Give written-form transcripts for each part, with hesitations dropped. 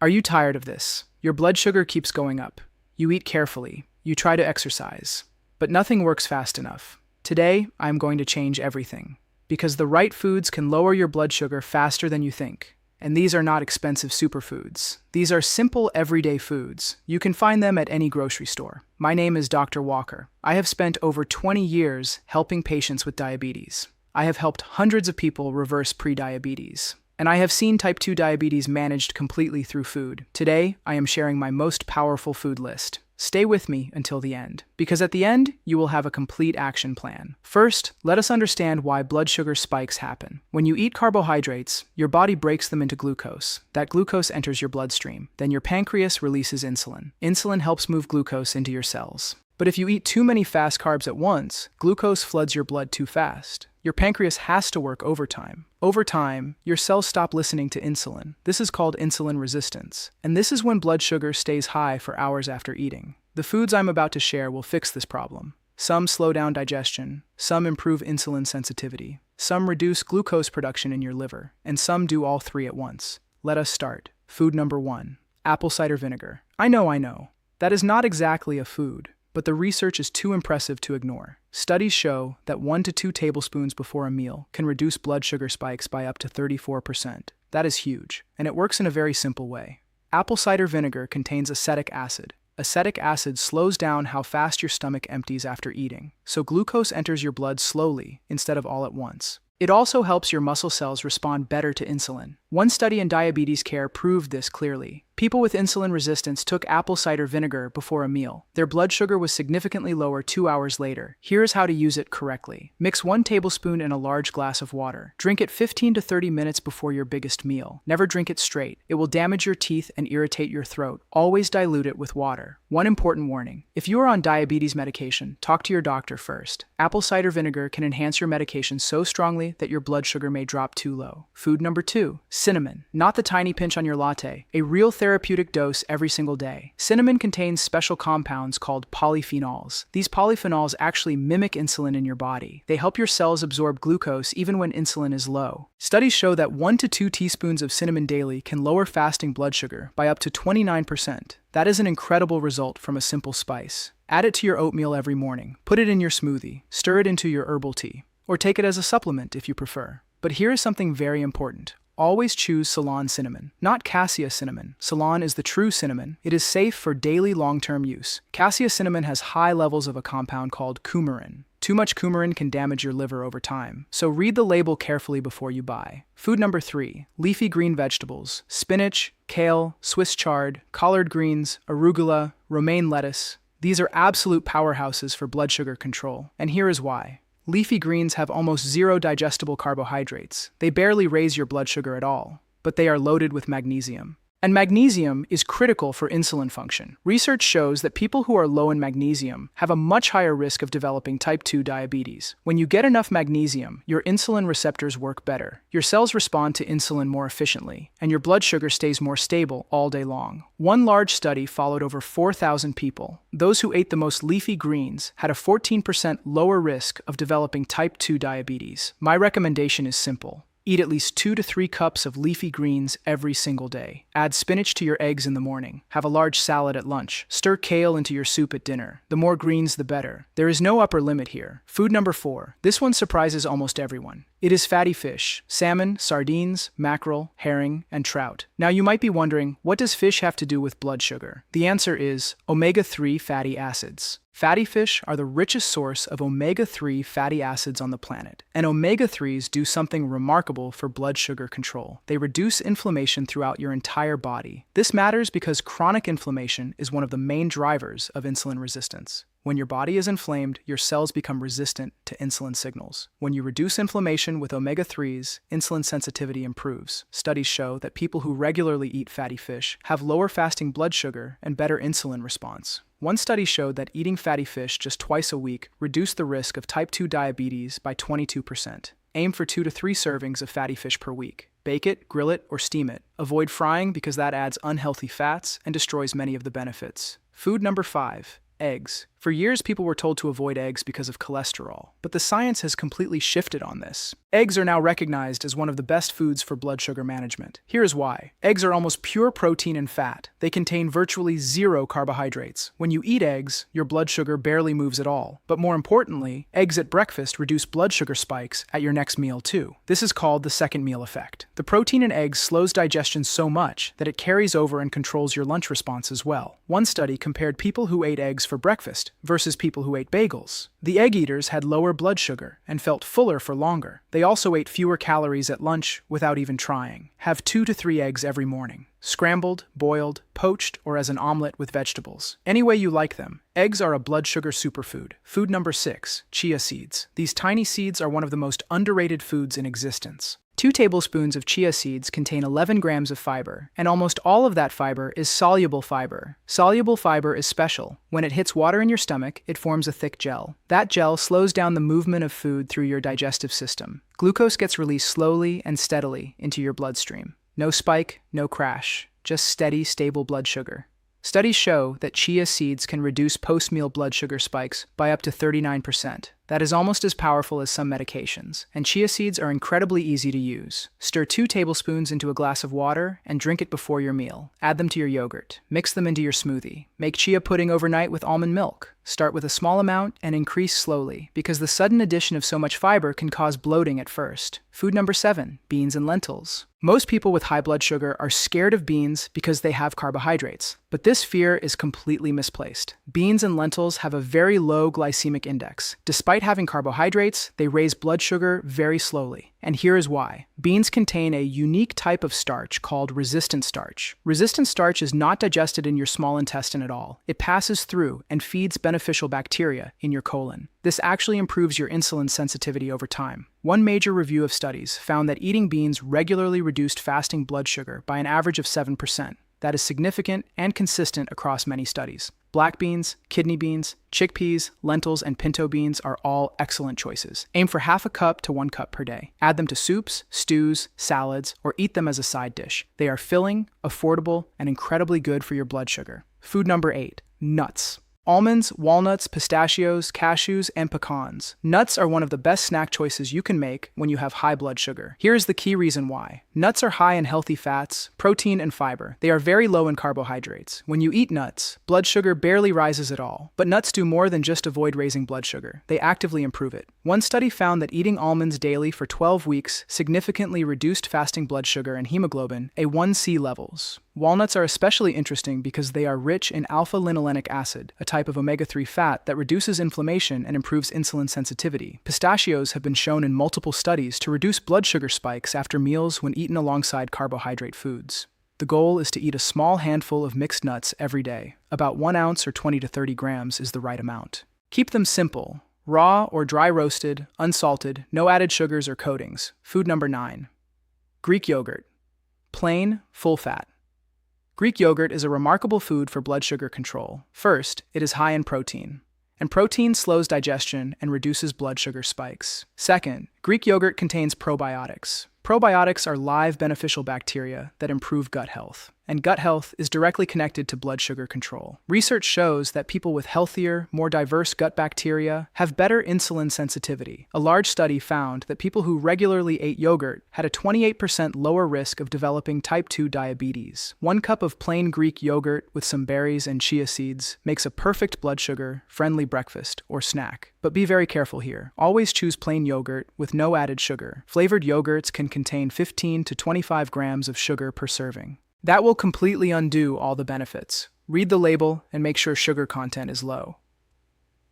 Are you tired of this? Your blood sugar keeps going up. You eat carefully. You try to exercise. But nothing works fast enough. Today, I'm going to change everything. Because the right foods can lower your blood sugar faster than you think. And these are not expensive superfoods. These are simple, everyday foods. You can find them at any grocery store. My name is Dr. Walker. I have spent over 20 years helping patients with diabetes. I have helped hundreds of people reverse prediabetes. And I have seen type 2 diabetes managed completely through food. Today, I am sharing my most powerful food list. Stay with me until the end, because at the end, you will have a complete action plan. First, let us understand why blood sugar spikes happen. When you eat carbohydrates, your body breaks them into glucose. That glucose enters your bloodstream. Then your pancreas releases insulin. Insulin helps move glucose into your cells. But if you eat too many fast carbs at once, glucose floods your blood too fast. Your pancreas has to work overtime. Over time, your cells stop listening to insulin. This is called insulin resistance. And this is when blood sugar stays high for hours after eating. The foods I'm about to share will fix this problem. Some slow down digestion, some improve insulin sensitivity, some reduce glucose production in your liver, and some do all three at once. Let us start. Food number 1. Apple cider vinegar. I know. That is not exactly a food. But the research is too impressive to ignore. Studies show that 1 to 2 tablespoons before a meal can reduce blood sugar spikes by up to 34%. That is huge, and it works in a very simple way. Apple cider vinegar contains acetic acid. Acetic acid slows down how fast your stomach empties after eating, so glucose enters your blood slowly instead of all at once. It also helps your muscle cells respond better to insulin. One study in diabetes care proved this clearly. People with insulin resistance took apple cider vinegar before a meal. Their blood sugar was significantly lower 2 hours later. Here's how to use it correctly. Mix 1 tablespoon in a large glass of water. Drink it 15 to 30 minutes before your biggest meal. Never drink it straight. It will damage your teeth and irritate your throat. Always dilute it with water. One important warning. If you are on diabetes medication, talk to your doctor first. Apple cider vinegar can enhance your medication so strongly that your blood sugar may drop too low. Food number 2. Cinnamon. Not the tiny pinch on your latte. A real therapeutic dose every single day. Cinnamon contains special compounds called polyphenols. These polyphenols actually mimic insulin in your body. They help your cells absorb glucose even when insulin is low. Studies show that 1 to 2 teaspoons of cinnamon daily can lower fasting blood sugar by up to 29%. That is an incredible result from a simple spice. Add it to your oatmeal every morning. Put it in your smoothie. Stir it into your herbal tea. Or take it as a supplement if you prefer. But here is something very important. Always choose Ceylon cinnamon, not cassia cinnamon. Ceylon is the true cinnamon. It is safe for daily long-term use. Cassia cinnamon has high levels of a compound called coumarin. Too much coumarin can damage your liver over time, so read the label carefully before you buy. Food number 3. Leafy green vegetables. Spinach, kale, Swiss chard, collard greens, arugula, romaine lettuce. These are absolute powerhouses for blood sugar control, and here is why. Leafy greens have almost zero digestible carbohydrates. They barely raise your blood sugar at all, but they are loaded with magnesium. And magnesium is critical for insulin function. Research shows that people who are low in magnesium have a much higher risk of developing type 2 diabetes. When you get enough magnesium, your insulin receptors work better. Your cells respond to insulin more efficiently, and your blood sugar stays more stable all day long. One large study followed over 4,000 people. Those who ate the most leafy greens had a 14% lower risk of developing type 2 diabetes. My recommendation is simple. Eat at least 2 to 3 cups of leafy greens every single day. Add spinach to your eggs in the morning. Have a large salad at lunch. Stir kale into your soup at dinner. The more greens, the better. There is no upper limit here. Food number 4. This one surprises almost everyone. It is fatty fish. Salmon, sardines, mackerel, herring, and trout. Now you might be wondering, what does fish have to do with blood sugar? The answer is omega-3 fatty acids. Fatty fish are the richest source of omega-3 fatty acids on the planet, and omega-3s do something remarkable for blood sugar control. They reduce inflammation throughout your entire body. This matters because chronic inflammation is one of the main drivers of insulin resistance. When your body is inflamed, your cells become resistant to insulin signals. When you reduce inflammation with omega-3s, insulin sensitivity improves. Studies show that people who regularly eat fatty fish have lower fasting blood sugar and better insulin response. One study showed that eating fatty fish just twice a week reduced the risk of type 2 diabetes by 22%. Aim for 2 to 3 servings of fatty fish per week. Bake it, grill it, or steam it. Avoid frying because that adds unhealthy fats and destroys many of the benefits. Food number 5. Eggs. For years, people were told to avoid eggs because of cholesterol, but the science has completely shifted on this. Eggs are now recognized as one of the best foods for blood sugar management. Here is why. Eggs are almost pure protein and fat. They contain virtually zero carbohydrates. When you eat eggs, your blood sugar barely moves at all. But more importantly, eggs at breakfast reduce blood sugar spikes at your next meal too. This is called the second meal effect. The protein in eggs slows digestion so much that it carries over and controls your lunch response as well. One study compared people who ate eggs for breakfast versus people who ate bagels. The egg eaters had lower blood sugar and felt fuller for longer. They also ate fewer calories at lunch without even trying. Have 2 to 3 eggs every morning. Scrambled, boiled, poached, or as an omelet with vegetables. Any way you like them. Eggs are a blood sugar superfood. Food number 6, chia seeds. These tiny seeds are one of the most underrated foods in existence. 2 tablespoons of chia seeds contain 11 grams of fiber, and almost all of that fiber is soluble fiber. Soluble fiber is special. When it hits water in your stomach, it forms a thick gel. That gel slows down the movement of food through your digestive system. Glucose gets released slowly and steadily into your bloodstream. No spike, no crash, just steady, stable blood sugar. Studies show that chia seeds can reduce post-meal blood sugar spikes by up to 39%. That is almost as powerful as some medications, and chia seeds are incredibly easy to use. Stir 2 tablespoons into a glass of water and drink it before your meal. Add them to your yogurt. Mix them into your smoothie. Make chia pudding overnight with almond milk. Start with a small amount and increase slowly, because the sudden addition of so much fiber can cause bloating at first. Food number 7, beans and lentils. Most people with high blood sugar are scared of beans because they have carbohydrates, but this fear is completely misplaced. Beans and lentils have a very low glycemic index. Despite having carbohydrates, they raise blood sugar very slowly. And here is why. Beans contain a unique type of starch called resistant starch. Resistant starch is not digested in your small intestine at all. It passes through and feeds beneficial bacteria in your colon. This actually improves your insulin sensitivity over time. One major review of studies found that eating beans regularly reduced fasting blood sugar by an average of 7%. That is significant and consistent across many studies. Black beans, kidney beans, chickpeas, lentils, and pinto beans are all excellent choices. Aim for half a cup to 1 cup per day. Add them to soups, stews, salads, or eat them as a side dish. They are filling, affordable, and incredibly good for your blood sugar. Food number 8, nuts. Almonds, walnuts, pistachios, cashews, and pecans. Nuts are one of the best snack choices you can make when you have high blood sugar. Here is the key reason why. Nuts are high in healthy fats, protein, and fiber. They are very low in carbohydrates. When you eat nuts, blood sugar barely rises at all. But nuts do more than just avoid raising blood sugar. They actively improve it. One study found that eating almonds daily for 12 weeks significantly reduced fasting blood sugar and hemoglobin A1C levels. Walnuts are especially interesting because they are rich in alpha-linolenic acid, a type of omega-3 fat that reduces inflammation and improves insulin sensitivity. Pistachios have been shown in multiple studies to reduce blood sugar spikes after meals when eaten alongside carbohydrate foods. The goal is to eat a small handful of mixed nuts every day. About 1 ounce or 20 to 30 grams is the right amount. Keep them simple, raw or dry roasted, unsalted, no added sugars or coatings. Food number 9. Greek yogurt. Plain, full fat. Greek yogurt is a remarkable food for blood sugar control. First, it is high in protein, and protein slows digestion and reduces blood sugar spikes. Second, Greek yogurt contains probiotics. Probiotics are live beneficial bacteria that improve gut health, and gut health is directly connected to blood sugar control. Research shows that people with healthier, more diverse gut bacteria have better insulin sensitivity. A large study found that people who regularly ate yogurt had a 28% lower risk of developing type 2 diabetes. 1 cup of plain Greek yogurt with some berries and chia seeds makes a perfect blood sugar-friendly breakfast or snack. But be very careful here. Always choose plain yogurt with no added sugar. Flavored yogurts can contain 15 to 25 grams of sugar per serving. That will completely undo all the benefits. Read the label and make sure sugar content is low.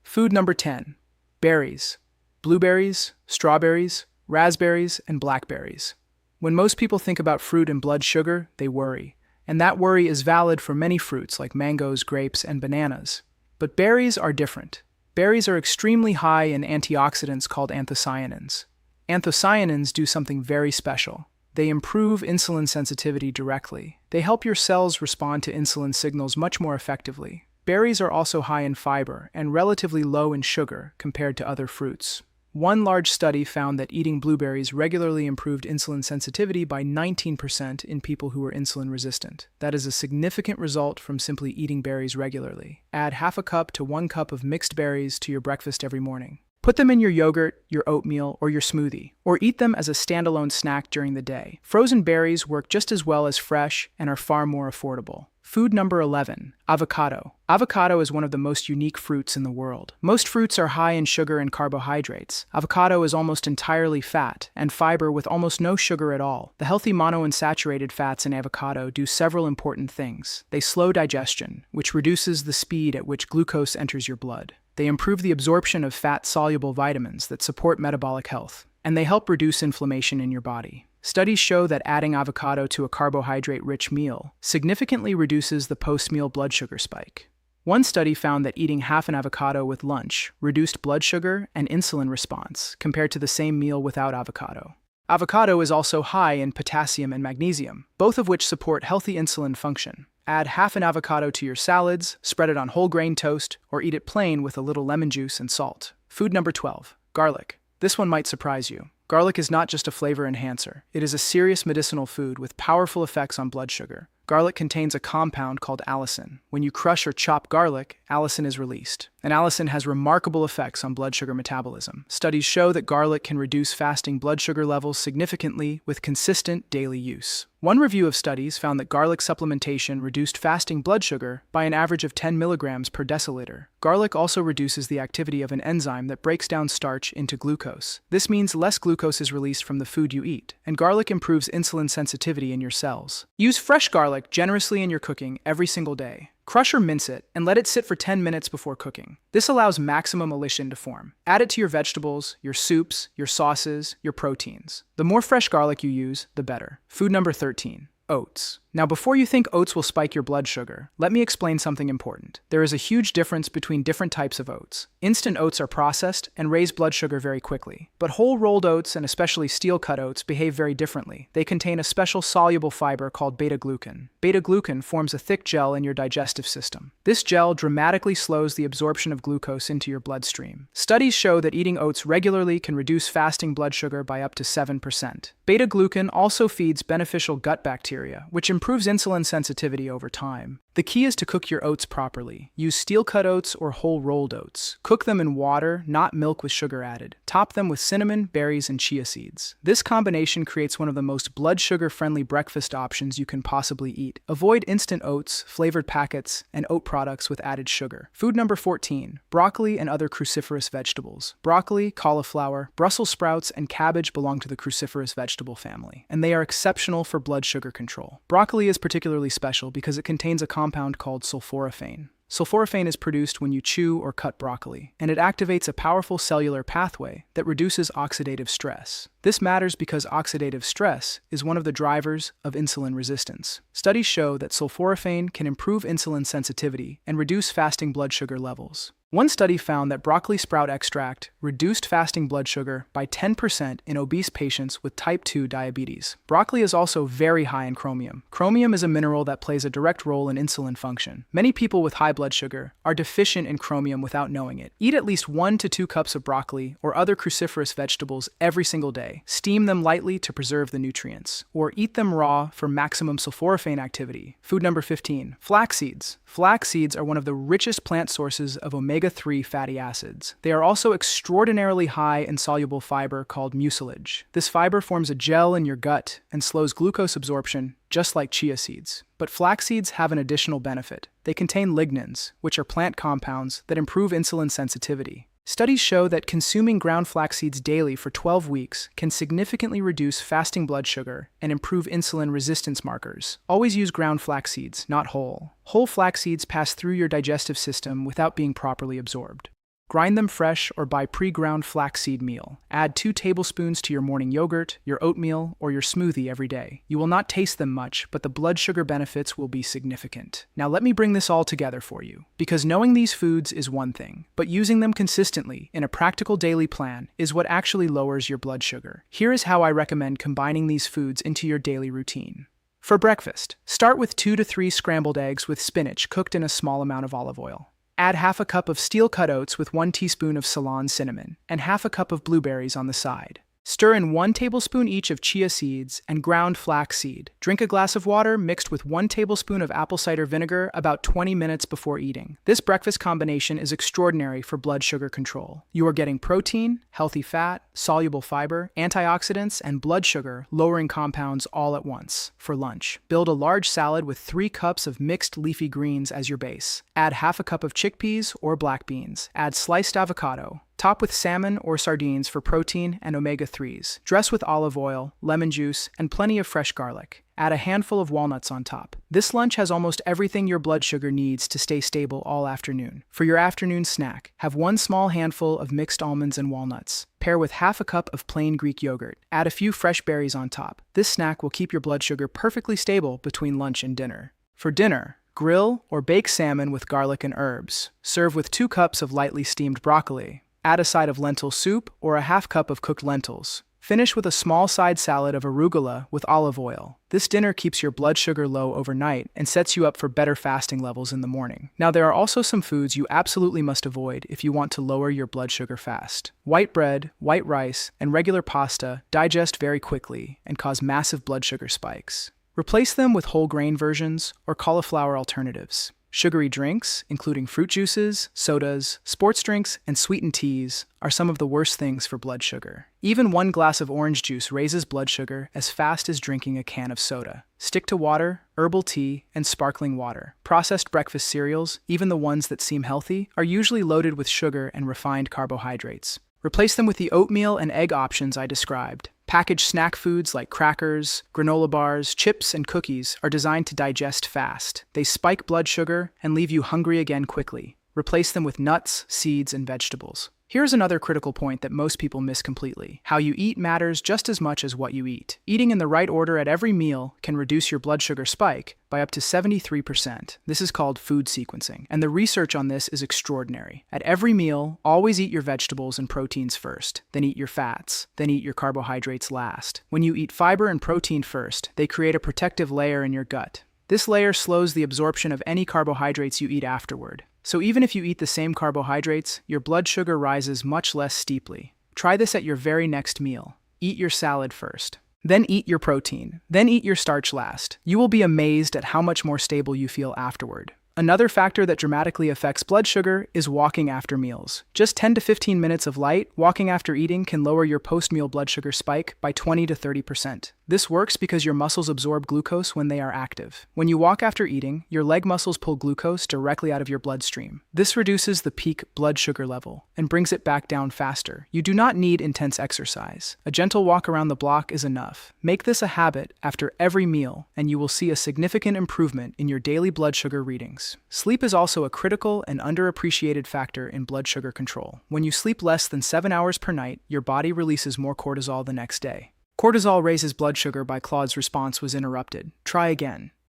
Food number 10. Berries. Blueberries, strawberries, raspberries, and blackberries. When most people think about fruit and blood sugar, they worry. And that worry is valid for many fruits like mangoes, grapes, and bananas. But berries are different. Berries are extremely high in antioxidants called anthocyanins. Anthocyanins do something very special. They improve insulin sensitivity directly. They help your cells respond to insulin signals much more effectively. Berries are also high in fiber and relatively low in sugar compared to other fruits. One large study found that eating blueberries regularly improved insulin sensitivity by 19% in people who were insulin resistant. That is a significant result from simply eating berries regularly. Add half a cup to 1 cup of mixed berries to your breakfast every morning. Put them in your yogurt, your oatmeal, or your smoothie, or eat them as a standalone snack during the day. Frozen berries work just as well as fresh and are far more affordable. Food number 11, avocado. Avocado is one of the most unique fruits in the world. Most fruits are high in sugar and carbohydrates. Avocado is almost entirely fat and fiber with almost no sugar at all. The healthy monounsaturated fats in avocado do several important things. They slow digestion, which reduces the speed at which glucose enters your blood. They improve the absorption of fat-soluble vitamins that support metabolic health, and they help reduce inflammation in your body. Studies show that adding avocado to a carbohydrate-rich meal significantly reduces the post-meal blood sugar spike. One study found that eating half an avocado with lunch reduced blood sugar and insulin response compared to the same meal without avocado. Avocado is also high in potassium and magnesium, both of which support healthy insulin function. Add half an avocado to your salads, spread it on whole grain toast, or eat it plain with a little lemon juice and salt. Food number 12, garlic. This one might surprise you. Garlic is not just a flavor enhancer. It is a serious medicinal food with powerful effects on blood sugar. Garlic contains a compound called allicin. When you crush or chop garlic, allicin is released. And allicin has remarkable effects on blood sugar metabolism. Studies show that garlic can reduce fasting blood sugar levels significantly with consistent daily use. One review of studies found that garlic supplementation reduced fasting blood sugar by an average of 10 milligrams per deciliter. Garlic also reduces the activity of an enzyme that breaks down starch into glucose. This means less glucose is released from the food you eat, and garlic improves insulin sensitivity in your cells. Use fresh garlic generously in your cooking every single day. Crush or mince it, and let it sit for 10 minutes before cooking. This allows maximum elicin to form. Add it to your vegetables, your soups, your sauces, your proteins. The more fresh garlic you use, the better. Food number 13, oats. Now, before you think oats will spike your blood sugar, let me explain something important. There is a huge difference between different types of oats. Instant oats are processed and raise blood sugar very quickly. But whole rolled oats and especially steel-cut oats behave very differently. They contain a special soluble fiber called beta-glucan. Beta-glucan forms a thick gel in your digestive system. This gel dramatically slows the absorption of glucose into your bloodstream. Studies show that eating oats regularly can reduce fasting blood sugar by up to 7%. Beta-glucan also feeds beneficial gut bacteria, which improves insulin sensitivity over time. The key is to cook your oats properly. Use steel-cut oats or whole rolled oats. Cook them in water, not milk with sugar added. Top them with cinnamon, berries, and chia seeds. This combination creates one of the most blood sugar-friendly breakfast options you can possibly eat. Avoid instant oats, flavored packets, and oat products with added sugar. Food number 14, broccoli and other cruciferous vegetables. Broccoli, cauliflower, Brussels sprouts, and cabbage belong to the cruciferous vegetable family, and they are exceptional for blood sugar control. Broccoli is particularly special because it contains a compound called sulforaphane. Sulforaphane is produced when you chew or cut broccoli, and it activates a powerful cellular pathway that reduces oxidative stress. This matters because oxidative stress is one of the drivers of insulin resistance. Studies show that sulforaphane can improve insulin sensitivity and reduce fasting blood sugar levels. One study found that broccoli sprout extract reduced fasting blood sugar by 10% in obese patients with type 2 diabetes. Broccoli is also very high in chromium. Chromium is a mineral that plays a direct role in insulin function. Many people with high blood sugar are deficient in chromium without knowing it. Eat at least 1 to 2 cups of broccoli or other cruciferous vegetables every single day. Steam them lightly to preserve the nutrients, or eat them raw for maximum sulforaphane activity. Food number 15, flax seeds. Flax seeds are one of the richest plant sources of omega-3 fatty acids. They are also extraordinarily high in soluble fiber called mucilage. This fiber forms a gel in your gut and slows glucose absorption, just like chia seeds. But flax seeds have an additional benefit. They contain lignans, which are plant compounds that improve insulin sensitivity. Studies show that consuming ground flax seeds daily for 12 weeks can significantly reduce fasting blood sugar and improve insulin resistance markers. Always use ground flax seeds, not whole. Whole flax seeds pass through your digestive system without being properly absorbed. Grind them fresh or buy pre-ground flaxseed meal. Add 2 tablespoons to your morning yogurt, your oatmeal, or your smoothie every day. You will not taste them much, but the blood sugar benefits will be significant. Now let me bring this all together for you. Because knowing these foods is one thing, but using them consistently in a practical daily plan is what actually lowers your blood sugar. Here is how I recommend combining these foods into your daily routine. For breakfast, start with 2 to 3 scrambled eggs with spinach cooked in a small amount of olive oil. Add half a cup of steel-cut oats with 1 teaspoon of Ceylon cinnamon and half a cup of blueberries on the side. Stir in 1 tablespoon each of chia seeds and ground flax seed. Drink a glass of water mixed with 1 tablespoon of apple cider vinegar about 20 minutes before eating. This breakfast combination is extraordinary for blood sugar control. You are getting protein, healthy fat, soluble fiber, antioxidants, and blood sugar lowering compounds all at once. For lunch, build a large salad with 3 cups of mixed leafy greens as your base. Add half a cup of chickpeas or black beans. Add sliced avocado. Top with salmon or sardines for protein and omega-3s. Dress with olive oil, lemon juice, and plenty of fresh garlic. Add a handful of walnuts on top. This lunch has almost everything your blood sugar needs to stay stable all afternoon. For your afternoon snack, have 1 small handful of mixed almonds and walnuts. Pair with half a cup of plain Greek yogurt. Add a few fresh berries on top. This snack will keep your blood sugar perfectly stable between lunch and dinner. For dinner, grill or bake salmon with garlic and herbs. Serve with 2 cups of lightly steamed broccoli. Add a side of lentil soup or a half cup of cooked lentils. Finish with a small side salad of arugula with olive oil. This dinner keeps your blood sugar low overnight and sets you up for better fasting levels in the morning. Now, there are also some foods you absolutely must avoid if you want to lower your blood sugar fast. White bread, white rice, and regular pasta digest very quickly and cause massive blood sugar spikes. Replace them with whole grain versions or cauliflower alternatives. Sugary drinks, including fruit juices, sodas, sports drinks, and sweetened teas, are some of the worst things for blood sugar. Even 1 glass of orange juice raises blood sugar as fast as drinking a can of soda. Stick to water, herbal tea, and sparkling water. Processed breakfast cereals, even the ones that seem healthy, are usually loaded with sugar and refined carbohydrates. Replace them with the oatmeal and egg options I described. Packaged snack foods like crackers, granola bars, chips, and cookies are designed to digest fast. They spike blood sugar and leave you hungry again quickly. Replace them with nuts, seeds, and vegetables. Here's another critical point that most people miss completely. How you eat matters just as much as what you eat. Eating in the right order at every meal can reduce your blood sugar spike by up to 73%. This is called food sequencing, and the research on this is extraordinary. At every meal, always eat your vegetables and proteins first, then eat your fats, then eat your carbohydrates last. When you eat fiber and protein first, they create a protective layer in your gut. This layer slows the absorption of any carbohydrates you eat afterward. So even if you eat the same carbohydrates, your blood sugar rises much less steeply. Try this at your very next meal. Eat your salad first. Then eat your protein. Then eat your starch last. You will be amazed at how much more stable you feel afterward. Another factor that dramatically affects blood sugar is walking after meals. Just 10 to 15 minutes of light walking after eating can lower your post-meal blood sugar spike by 20 to 30%. This works because your muscles absorb glucose when they are active. When you walk after eating, your leg muscles pull glucose directly out of your bloodstream. This reduces the peak blood sugar level and brings it back down faster. You do not need intense exercise. A gentle walk around the block is enough. Make this a habit after every meal, and you will see a significant improvement in your daily blood sugar readings. Sleep is also a critical and underappreciated factor in blood sugar control. When you sleep less than 7 hours per night, your body releases more cortisol the next day. Cortisol raises blood sugar by Claude's response was interrupted. Try again.